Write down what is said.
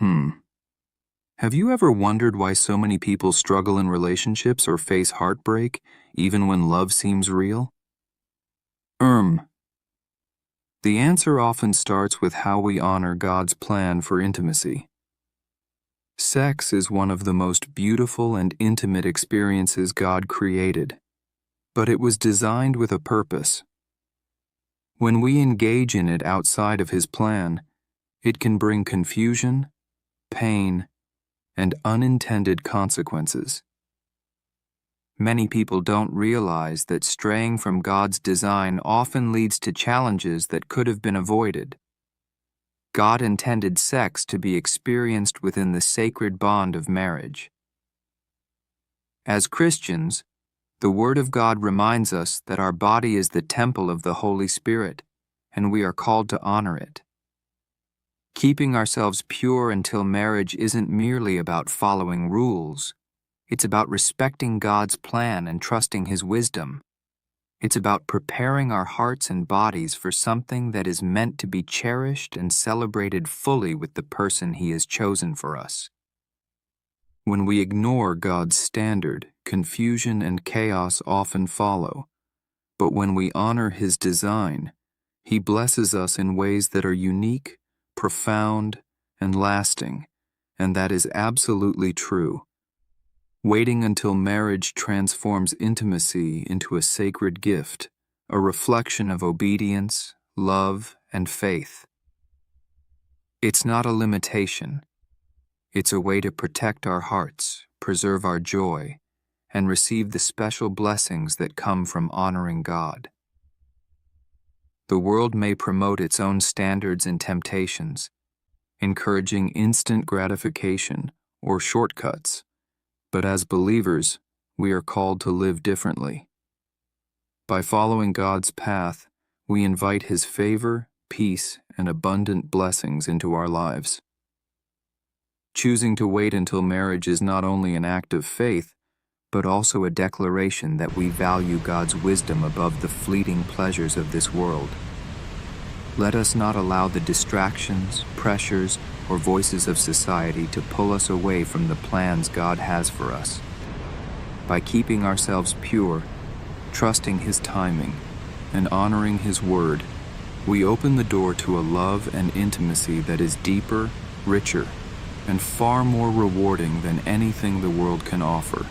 Hmm. Have you ever wondered why so many people struggle in relationships or face heartbreak, even when love seems real? Um. The answer often starts with how we honor God's plan for intimacy. Sex is one of the most beautiful and intimate experiences God created, but it was designed with a purpose. When we engage in it outside of His plan, it can bring confusion, pain, and unintended consequences. Many people don't realize that straying from God's design often leads to challenges that could have been avoided. God intended sex to be experienced within the sacred bond of marriage. As Christians, the Word of God reminds us that our body is the temple of the Holy Spirit, and we are called to honor it. Keeping ourselves pure until marriage isn't merely about following rules. It's about respecting God's plan and trusting His wisdom. It's about preparing our hearts and bodies for something that is meant to be cherished and celebrated fully with the person He has chosen for us. When we ignore God's standard, confusion and chaos often follow. But when we honor His design, He blesses us in ways that are unique, profound, and lasting, and that is absolutely true. Waiting until marriage transforms intimacy into a sacred gift, a reflection of obedience, love, and faith. It's not a limitation. It's a way to protect our hearts, preserve our joy, and receive the special blessings that come from honoring God. The world may promote its own standards and temptations, encouraging instant gratification or shortcuts, but as believers, we are called to live differently. By following God's path, we invite His favor, peace, and abundant blessings into our lives. Choosing to wait until marriage is not only an act of faith, but also a declaration that we value God's wisdom above the fleeting pleasures of this world. Let us not allow the distractions, pressures, or voices of society to pull us away from the plans God has for us. By keeping ourselves pure, trusting His timing, and honoring His word, we open the door to a love and intimacy that is deeper, richer, and far more rewarding than anything the world can offer.